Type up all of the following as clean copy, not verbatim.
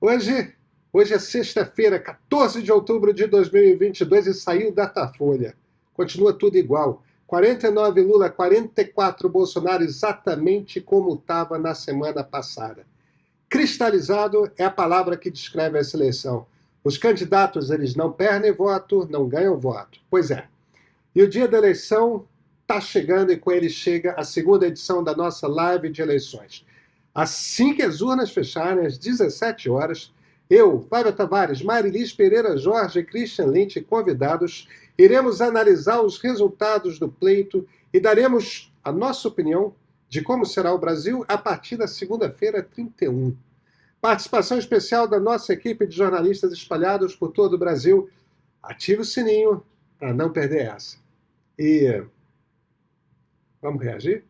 Hoje, hoje é sexta-feira, 14 de outubro de 2022 e saiu o Datafolha. Continua tudo igual. 49 Lula, 44 Bolsonaro, exatamente como estava na semana passada. Cristalizado é a palavra que descreve essa eleição. Os candidatos, eles não perdem voto, não ganham voto. Pois é. E o dia da eleição está chegando e com ele chega a segunda edição da nossa live de eleições. Assim que as urnas fecharem, às 17 horas, eu, Fábio Tavares, Marilis Pereira Jorge e Christian Lynch, convidados, iremos analisar os resultados do pleito e daremos a nossa opinião de como será o Brasil a partir da segunda-feira, 31. Participação especial da nossa equipe de jornalistas espalhados por todo o Brasil. Ative o sininho para não perder essa. E vamos reagir?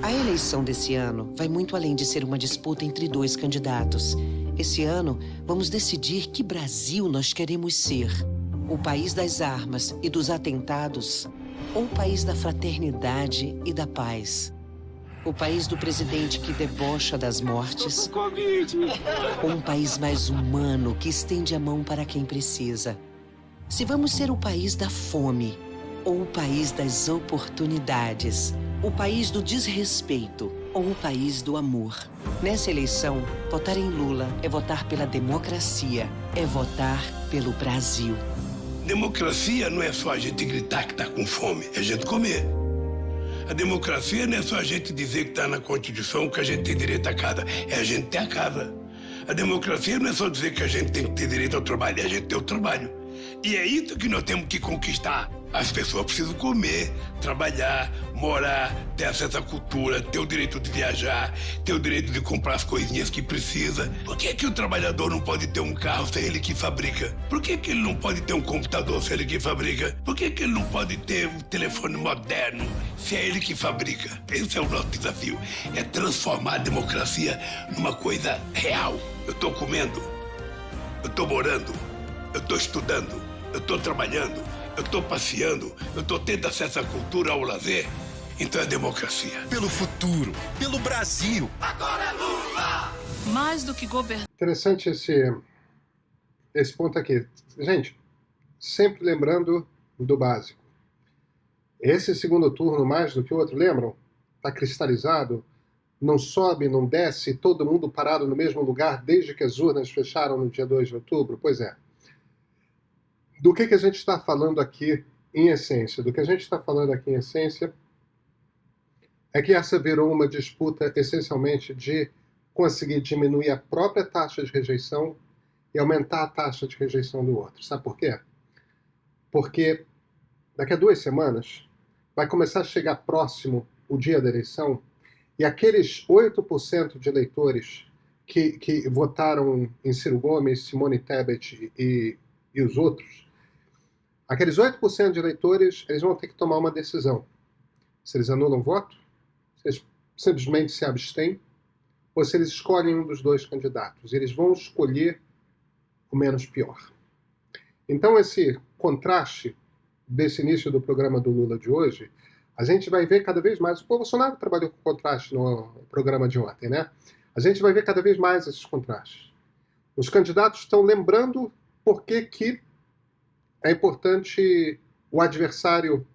A eleição desse ano vai muito além de ser uma disputa entre dois candidatos. Esse ano, vamos decidir que Brasil nós queremos ser. O país das armas e dos atentados ou o país da fraternidade e da paz? O país do presidente que debocha das mortes? Ou um país mais humano que estende a mão para quem precisa? Se vamos ser o país da fome ou o país das oportunidades? O país do desrespeito ou o país do amor? Nessa eleição, votar em Lula é votar pela democracia, é votar pelo Brasil. Democracia não é só a gente gritar que está com fome, é a gente comer. A democracia não é só a gente dizer que está na Constituição que a gente tem direito à casa, é a gente ter a casa. A democracia não é só dizer que a gente tem que ter direito ao trabalho, é a gente ter o trabalho. E é isso que nós temos que conquistar. As pessoas precisam comer, trabalhar, morar, ter acesso à cultura, ter o direito de viajar, ter o direito de comprar as coisinhas que precisa. Por que o trabalhador não pode ter um carro se é ele que fabrica? Por que ele não pode ter um computador se é ele que fabrica? Por que ele não pode ter um telefone moderno se é ele que fabrica? Esse é o nosso desafio, é transformar a democracia numa coisa real. Eu estou comendo, eu estou morando, eu estou estudando, eu estou trabalhando, eu estou passeando, eu estou tendo acesso à cultura, ao lazer. Então é democracia. Pelo futuro, pelo Brasil. Agora é Lula! Mais do que governar. Interessante esse ponto aqui. Gente, sempre lembrando do básico. Esse segundo turno, mais do que o outro, lembram? Está cristalizado, não sobe, não desce, todo mundo parado no mesmo lugar desde que as urnas fecharam no dia 2 de outubro? Pois é. Do que a gente está falando aqui em essência? Do que a gente está falando aqui em essência é que essa virou uma disputa essencialmente de conseguir diminuir a própria taxa de rejeição e aumentar a taxa de rejeição do outro. Sabe por quê? Porque daqui a 2 semanas vai começar a chegar próximo o dia da eleição e aqueles 8% de eleitores que votaram em Ciro Gomes, Simone Tebet e os outros, aqueles 8% de eleitores, eles vão ter que tomar uma decisão. Se eles anulam o voto, se eles simplesmente se abstêm, ou se eles escolhem um dos dois candidatos. Eles vão escolher o menos pior. Então, esse contraste desse início do programa do Lula de hoje, a gente vai ver cada vez mais. O Bolsonaro trabalhou com contraste no programa de ontem, né? A gente vai ver cada vez mais esses contrastes. Os candidatos estão lembrando por que é importante o adversário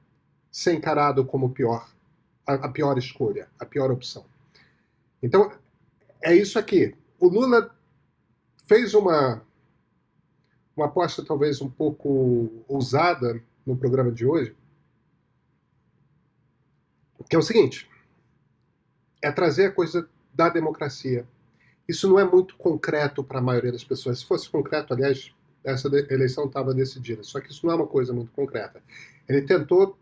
ser encarado como a pior escolha, a pior opção. Então, é isso aqui. O Lula fez uma aposta talvez um pouco ousada no programa de hoje, que é o seguinte, é trazer a coisa da democracia. Isso não é muito concreto para a maioria das pessoas. Se fosse concreto, aliás, essa eleição estava decidida. Só que isso não é uma coisa muito concreta. Ele tentou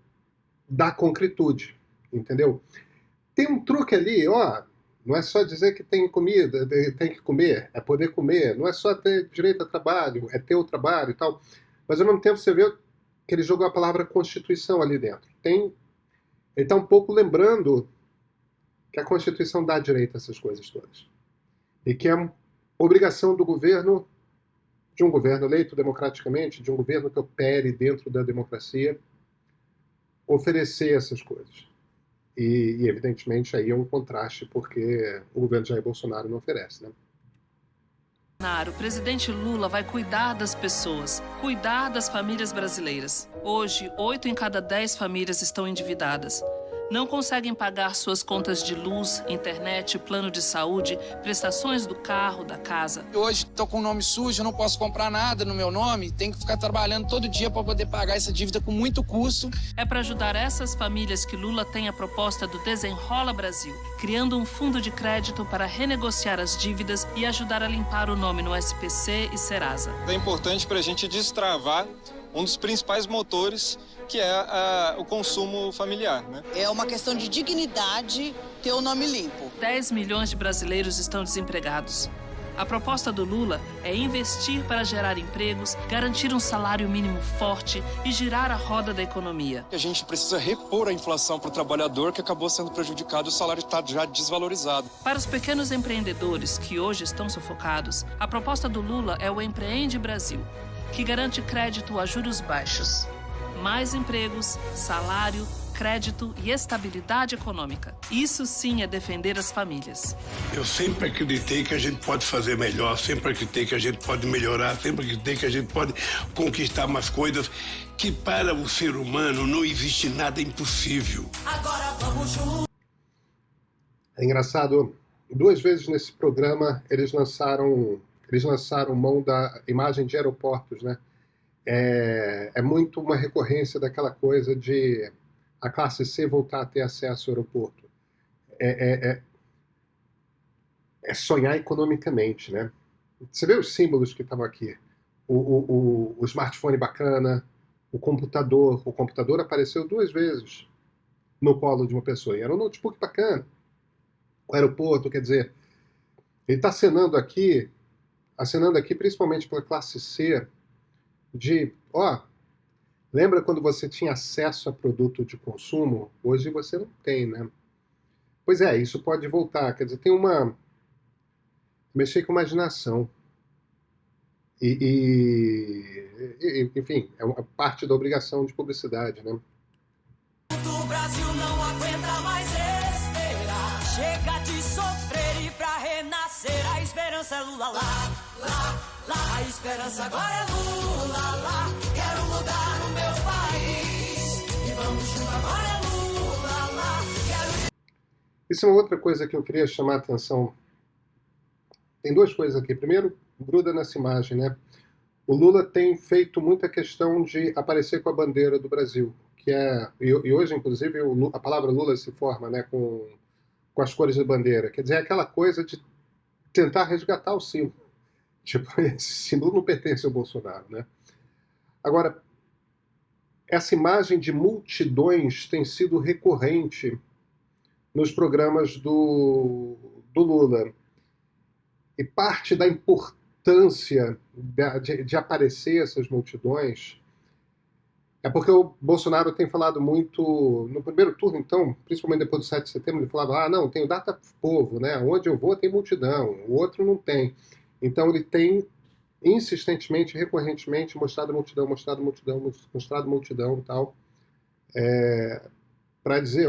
dar concretude, entendeu? Tem um truque ali, ó, não é só dizer que tem comida, tem que comer, é poder comer, não é só ter direito a trabalho, é ter o trabalho e tal. Mas ao mesmo tempo você vê que ele jogou a palavra Constituição ali dentro. Ele está um pouco lembrando que a Constituição dá direito a essas coisas todas. E que é obrigação do governo de um governo eleito democraticamente, de um governo que opere dentro da democracia, oferecer essas coisas. E evidentemente, aí é um contraste, porque o governo Jair Bolsonaro não oferece, né? O presidente Lula vai cuidar das pessoas, cuidar das famílias brasileiras. Hoje, 8 em cada 10 famílias estão endividadas. Não conseguem pagar suas contas de luz, internet, plano de saúde, prestações do carro, da casa. Hoje estou com o nome sujo, não posso comprar nada no meu nome, tenho que ficar trabalhando todo dia para poder pagar essa dívida com muito custo. É para ajudar essas famílias que Lula tem a proposta do Desenrola Brasil, criando um fundo de crédito para renegociar as dívidas e ajudar a limpar o nome no SPC e Serasa. É importante para a gente destravar um dos principais motores, que é o consumo familiar, né? É uma questão de dignidade ter o nome limpo. 10 milhões de brasileiros estão desempregados. A proposta do Lula é investir para gerar empregos, garantir um salário mínimo forte e girar a roda da economia. A gente precisa repor a inflação para o trabalhador, que acabou sendo prejudicado, o salário está já desvalorizado. Para os pequenos empreendedores que hoje estão sufocados, a proposta do Lula é o Empreende Brasil, que garante crédito a juros baixos. Mais empregos, salário, crédito e estabilidade econômica. Isso sim é defender as famílias. Eu sempre acreditei que a gente pode fazer melhor, sempre acreditei que a gente pode melhorar, sempre acreditei que a gente pode conquistar mais coisas, que para o ser humano não existe nada impossível. Agora vamos juntos. É engraçado, 2 vezes nesse programa eles lançaram mão da imagem de aeroportos, né? É muito uma recorrência daquela coisa de a classe C voltar a ter acesso ao aeroporto. É sonhar economicamente, né? Você vê os símbolos que estavam aqui. O smartphone bacana, o computador apareceu 2 vezes no colo de uma pessoa. E era um notebook bacana. O aeroporto, quer dizer, ele está acenando aqui principalmente para a classe C, de, lembra quando você tinha acesso a produto de consumo? Hoje você não tem, né? Pois é, isso pode voltar, quer dizer, tem mexer com a imaginação. Enfim, é uma parte da obrigação de publicidade, né? O Brasil não aguenta mais esperar. Chega de sofrer e pra renascer a esperança é Lula lá, lá. A esperança agora é Lula lá. Quero mudar o meu país e vamos junto, agora é Lula lá. Isso é uma outra coisa que eu queria chamar a atenção. Tem 2 coisas aqui. Primeiro, gruda nessa imagem, né? O Lula tem feito muita questão de aparecer com a bandeira do Brasil, que e hoje, inclusive, a palavra Lula se forma, né, com as cores da bandeira. Quer dizer, é aquela coisa de tentar resgatar o símbolo. Tipo, esse símbolo não pertence ao Bolsonaro, né? Agora, essa imagem de multidões tem sido recorrente nos programas do Lula. E parte da importância de aparecer essas multidões é porque o Bolsonaro tem falado muito, no primeiro turno, então, principalmente depois do 7 de setembro, ele falava, não, tem o Data Povo, né? Onde eu vou tem multidão, o outro não tem. Então ele tem insistentemente, recorrentemente mostrado multidão e tal, para dizer,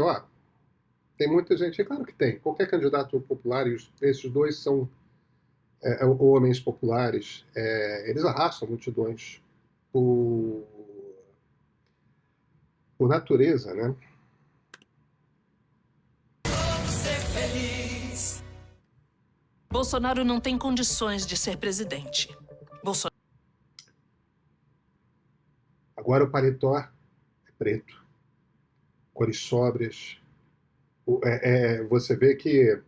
tem muita gente, é claro que tem, qualquer candidato popular, e esses 2 são homens populares, eles arrastam multidões por natureza, né? Bolsonaro não tem condições de ser presidente. Agora o paletó é preto, cores sóbrias. Você vê que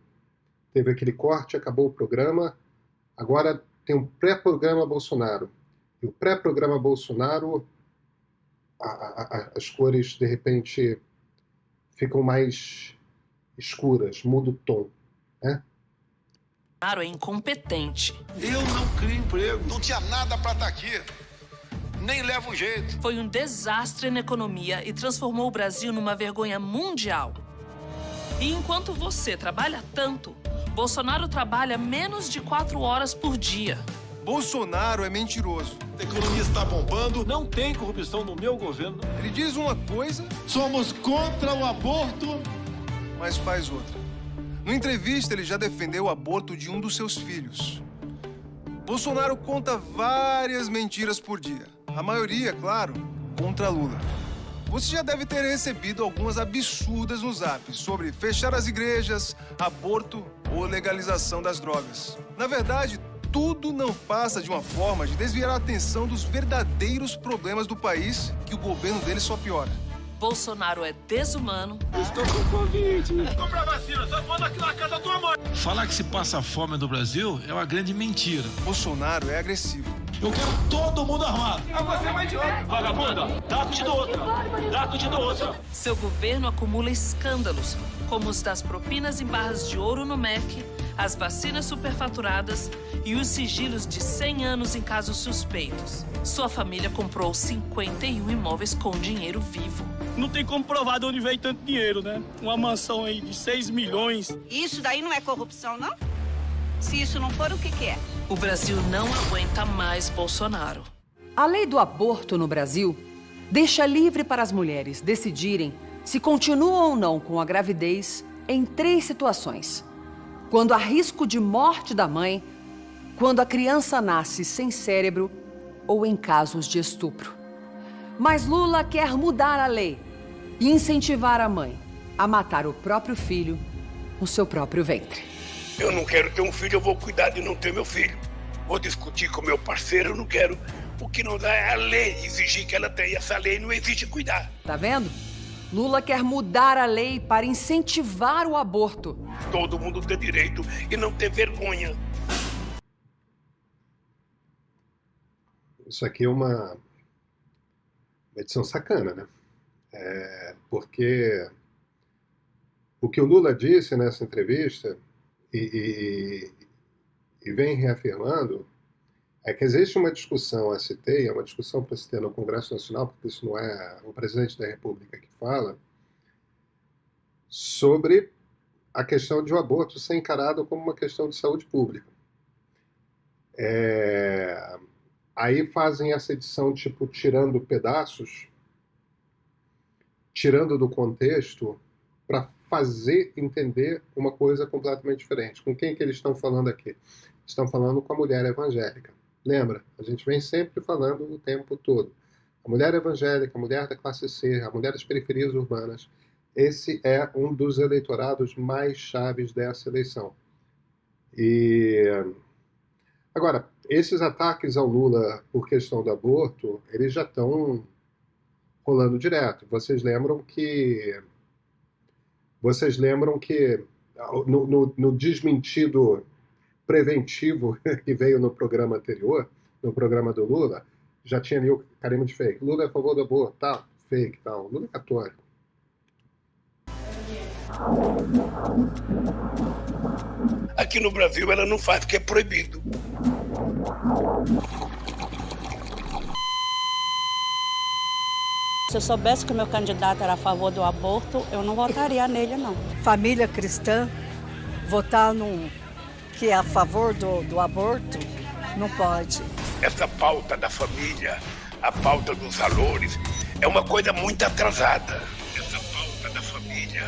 teve aquele corte, acabou o programa, agora tem um pré-programa Bolsonaro. E o pré-programa Bolsonaro, as cores, de repente, ficam mais escuras, muda o tom, né? Bolsonaro é incompetente. Eu não crio emprego. Não tinha nada para estar aqui. Nem leva um jeito. Foi um desastre na economia e transformou o Brasil numa vergonha mundial. E enquanto você trabalha tanto, Bolsonaro trabalha menos de 4 horas por dia. Bolsonaro é mentiroso. A economia está bombando. Não tem corrupção no meu governo. Ele diz uma coisa... Somos contra o aborto. Mas faz outra. Numa entrevista, ele já defendeu o aborto de um dos seus filhos. Bolsonaro conta várias mentiras por dia. A maioria, claro, contra Lula. Você já deve ter recebido algumas absurdas no Zap sobre fechar as igrejas, aborto ou legalização das drogas. Na verdade, tudo não passa de uma forma de desviar a atenção dos verdadeiros problemas do país que o governo dele só piora. Bolsonaro é desumano. Estou com Covid. Compra vacina, só manda aqui na casa da tua mãe. Falar que se passa fome no Brasil é uma grande mentira. Bolsonaro é agressivo. Eu quero todo mundo armado. Ah, você vai de novo. Vagabunda, dá te dou outra. Dá te dou outra. Seu governo acumula escândalos, como os das propinas em barras de ouro no MEC, as vacinas superfaturadas e os sigilos de 100 anos em casos suspeitos. Sua família comprou 51 imóveis com dinheiro vivo. Não tem como provar de onde veio tanto dinheiro, né? Uma mansão aí de 6 milhões. Isso daí não é corrupção, não? Se isso não for, o que é? O Brasil não aguenta mais Bolsonaro. A lei do aborto no Brasil deixa livre para as mulheres decidirem se continuam ou não com a gravidez em 3 situações. Quando há risco de morte da mãe, quando a criança nasce sem cérebro ou em casos de estupro. Mas Lula quer mudar a lei e incentivar a mãe a matar o próprio filho no seu próprio ventre. Eu não quero ter um filho, eu vou cuidar de não ter meu filho. Vou discutir com meu parceiro, eu não quero. O que não dá é a lei exigir que ela tenha. Essa lei não exige cuidar. Tá vendo? Lula quer mudar a lei para incentivar o aborto. Todo mundo tem direito e não ter vergonha. Isso aqui é uma edição sacana, né? Porque o que o Lula disse nessa entrevista e vem reafirmando é que existe uma discussão a se ter, é uma discussão para se ter no Congresso Nacional, porque isso não é o presidente da República que fala, sobre a questão de o aborto ser encarado como uma questão de saúde pública. Aí fazem essa edição, tipo, tirando pedaços, tirando do contexto, para fazer entender uma coisa completamente diferente. Com quem que eles estão falando aqui? Estão falando com a mulher evangélica. Lembra? A gente vem sempre falando o tempo todo. A mulher evangélica, a mulher da classe C, a mulher das periferias urbanas, esse é um dos eleitorados mais chaves dessa eleição. Agora, esses ataques ao Lula por questão do aborto, eles já estão rolando direto. Vocês lembram que no desmentido preventivo que veio no programa anterior, no programa do Lula, já tinha ali o carimbo de fake. Lula é a favor do aborto, tal, fake, tal. Lula é católico. Aqui no Brasil ela não faz porque é proibido. Se eu soubesse que o meu candidato era a favor do aborto, eu não votaria nele, não. Família cristã, votar num que é a favor do aborto, não pode. Essa pauta da família, a pauta dos valores, é uma coisa muito atrasada. Essa pauta da família,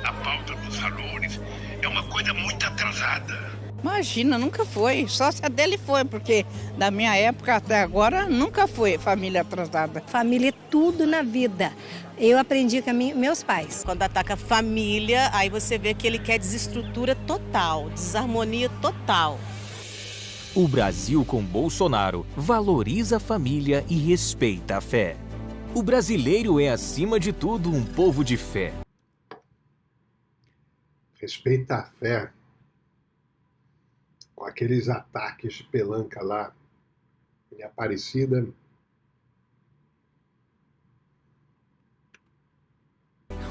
a pauta dos valores, é uma coisa muito atrasada. Imagina, nunca foi. Só se a dele foi, porque da minha época até agora nunca foi família atrasada. Família é tudo na vida. Eu aprendi com meus pais. Quando ataca família, aí você vê que ele quer desestrutura total, desarmonia total. O Brasil com Bolsonaro valoriza a família e respeita a fé. O brasileiro é, acima de tudo, um povo de fé. Respeita a fé. Com aqueles ataques de pelanca lá em Aparecida.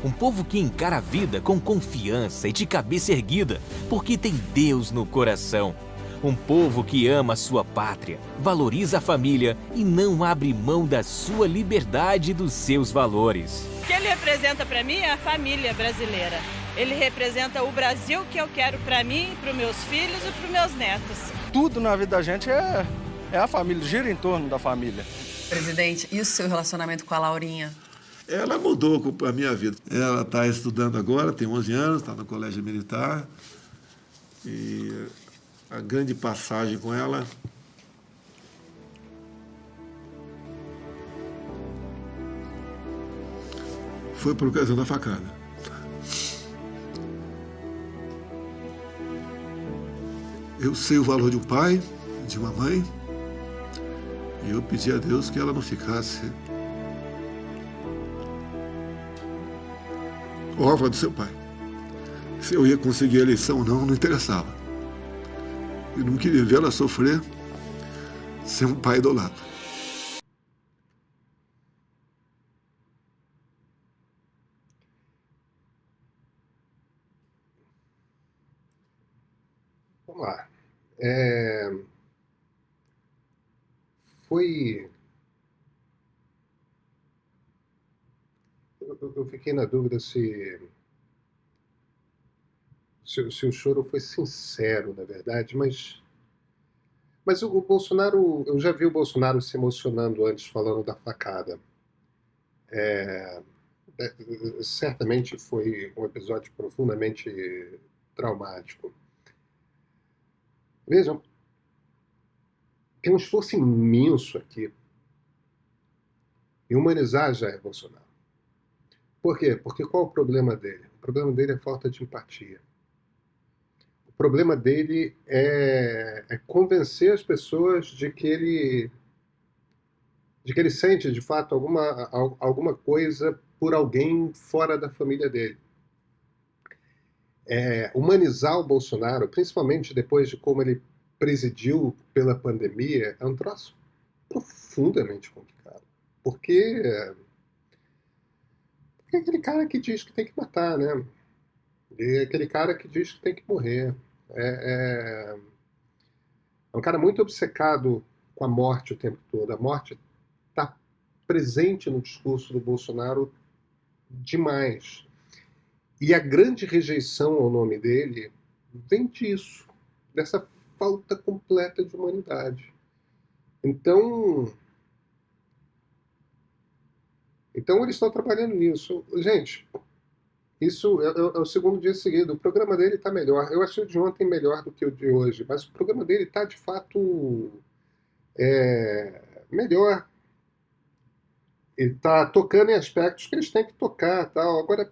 Um povo que encara a vida com confiança e de cabeça erguida, porque tem Deus no coração. Um povo que ama sua pátria, valoriza a família e não abre mão da sua liberdade e dos seus valores. O que ele representa para mim é a família brasileira. Ele representa o Brasil que eu quero para mim, para os meus filhos e para os meus netos. Tudo na vida da gente É a família, gira em torno da família. Presidente, e o seu relacionamento com a Laurinha? Ela mudou a minha vida. Ela está estudando agora, tem 11 anos, está no colégio militar. E a grande passagem com ela foi por ocasião da facada. Eu sei o valor de um pai, de uma mãe, e eu pedi a Deus que ela não ficasse órfã do seu pai. Se eu ia conseguir a eleição ou não, não interessava. Eu não queria ver ela sofrer sem um pai do lado. Vamos lá. Eu fiquei na dúvida se o choro foi sincero, na verdade, mas o Bolsonaro, eu já vi o Bolsonaro se emocionando antes falando da facada. Certamente foi um episódio profundamente traumático. Vejam, tem um esforço imenso aqui em humanizar Jair Bolsonaro. Por quê? Porque qual é o problema dele? O problema dele é falta de empatia. O problema dele é convencer as pessoas de que ele sente, de fato, alguma coisa por alguém fora da família dele. Humanizar o Bolsonaro, principalmente depois de como ele presidiu pela pandemia, é um troço profundamente complicado. Porque é aquele cara que diz que tem que matar, né? É aquele cara que diz que tem que morrer. É um cara muito obcecado com a morte o tempo todo. A morte está presente no discurso do Bolsonaro demais. E a grande rejeição ao nome dele vem disso, dessa falta completa de humanidade. Então eles estão trabalhando nisso. Gente, isso é o segundo dia seguido. O programa dele está melhor. Eu achei o de ontem melhor do que o de hoje, mas o programa dele está, de fato, melhor. Ele está tocando em aspectos que eles têm que tocar. Tal. Agora,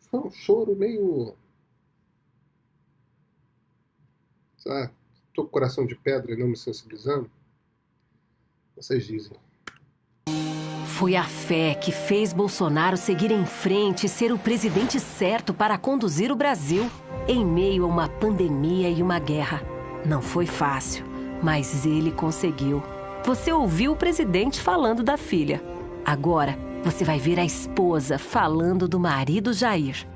foi um choro meio... Sabe? Estou com o coração de pedra e não me sensibilizando? Vocês dizem. Foi a fé que fez Bolsonaro seguir em frente e ser o presidente certo para conduzir o Brasil em meio a uma pandemia e uma guerra. Não foi fácil, mas ele conseguiu. Você ouviu o presidente falando da filha. Agora, você vai ver a esposa falando do marido Jair.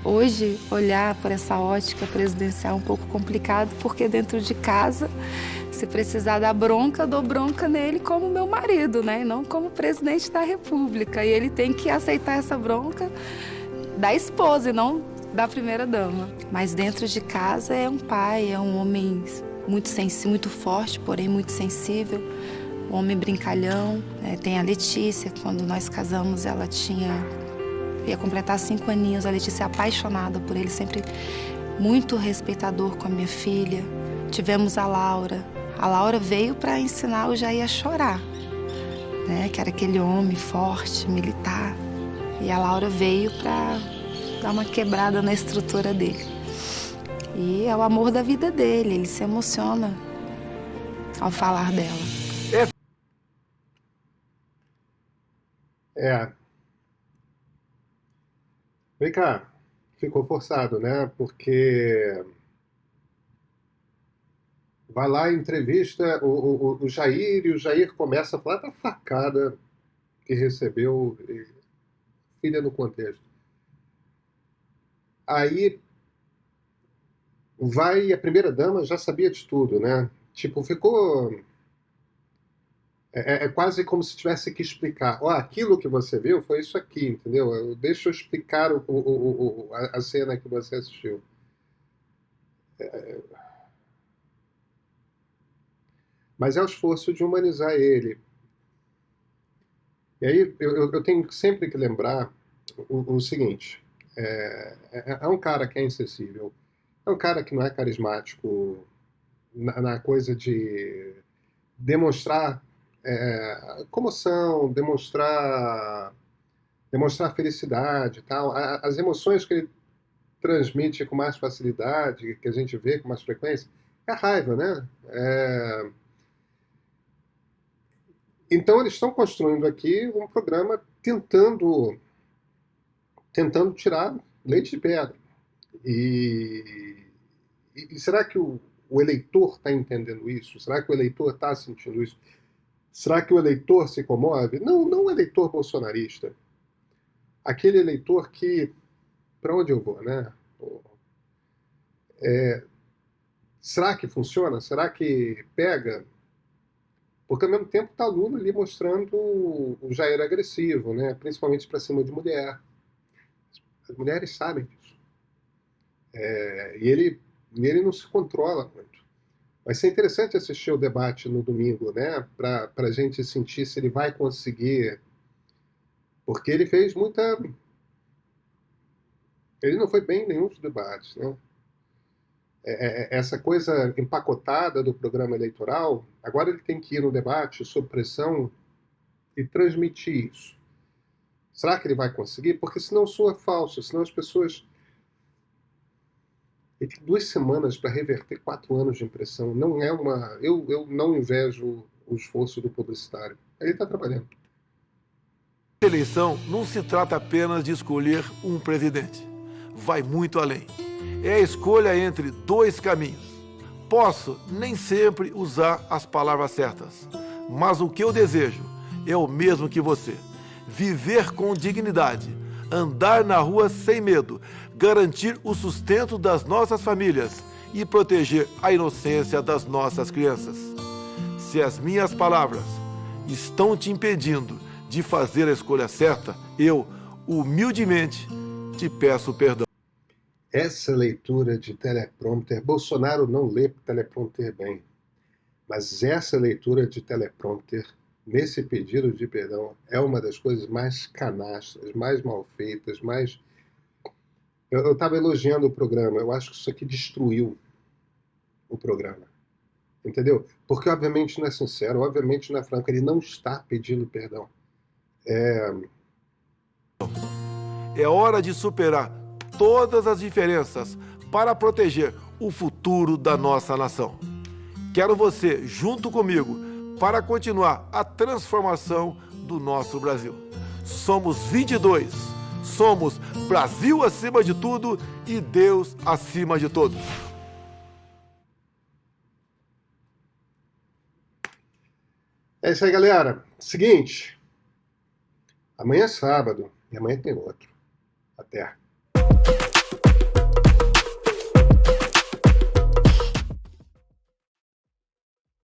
Hoje, olhar por essa ótica presidencial é um pouco complicado, porque dentro de casa, se precisar dar bronca, eu dou bronca nele como meu marido, né? E não como presidente da República. E ele tem que aceitar essa bronca da esposa e não da primeira-dama. Mas dentro de casa é um pai, é um homem muito sensível, muito forte, porém muito sensível. Um homem brincalhão. Tem a Letícia, quando nós casamos, ela ia completar 5 aninhos. A Letícia é apaixonada por ele, sempre muito respeitador com a minha filha. Tivemos a Laura. A Laura veio para ensinar o Jair a chorar, né? Que era aquele homem forte, militar. E a Laura veio para dar uma quebrada na estrutura dele. E é o amor da vida dele, ele se emociona ao falar dela. Vem cá, ficou forçado, né? Porque vai lá, entrevista o Jair, e o Jair começa a falar da facada que recebeu, filha no contexto. Aí vai, a primeira-dama já sabia de tudo, né? Tipo, ficou... É quase como se tivesse que explicar. Aquilo que você viu foi isso aqui, entendeu? Deixa eu explicar a cena que você assistiu. Mas é o esforço de humanizar ele. E aí eu tenho sempre que lembrar o seguinte, é um cara que é inacessível, é um cara que não é carismático na coisa de demonstrar comoção, demonstrar felicidade, tal. As emoções que ele transmite com mais facilidade, que a gente vê com mais frequência, é a raiva, né? Então eles estão construindo aqui um programa tentando tirar leite de pedra. E será que o eleitor está entendendo isso? Será que o eleitor está sentindo isso? Será que o eleitor se comove? Não o eleitor bolsonarista. Aquele eleitor que... Para onde eu vou, né? Será que funciona? Será que pega? Porque ao mesmo tempo está Lula ali mostrando o Jair agressivo, né? Principalmente para cima de mulher. As mulheres sabem disso. E ele não se controla muito. Vai ser interessante assistir o debate no domingo, né? Para a gente sentir se ele vai conseguir. Porque ele fez muita... Ele não foi bem em nenhum dos debates, né? Essa coisa empacotada do programa eleitoral, agora ele tem que ir no debate sob pressão e transmitir isso. Será que ele vai conseguir? Porque senão soa falso, senão as pessoas... Ele tem 2 semanas para reverter 4 anos de impressão. Não é uma... Eu não invejo o esforço do publicitário. Ele está trabalhando. A eleição não se trata apenas de escolher um presidente. Vai muito além. É a escolha entre 2 caminhos. Posso nem sempre usar as palavras certas, mas o que eu desejo é o mesmo que você. Viver com dignidade, andar na rua sem medo, garantir o sustento das nossas famílias e proteger a inocência das nossas crianças. Se as minhas palavras estão te impedindo de fazer a escolha certa, eu, humildemente, te peço perdão. Essa leitura de teleprompter, Bolsonaro não lê teleprompter bem, mas essa leitura de teleprompter, nesse pedido de perdão, é uma das coisas mais canastras, mais mal feitas, mais... Eu estava elogiando o programa, eu acho que isso aqui destruiu o programa, entendeu? Porque obviamente não é sincero, obviamente não é franco, ele não está pedindo perdão. É hora de superar todas as diferenças para proteger o futuro da nossa nação. Quero você junto comigo para continuar a transformação do nosso Brasil. Somos 22, somos Brasil acima de tudo e Deus acima de todos. É isso aí, galera. Seguinte, amanhã é sábado e amanhã tem outro. Até.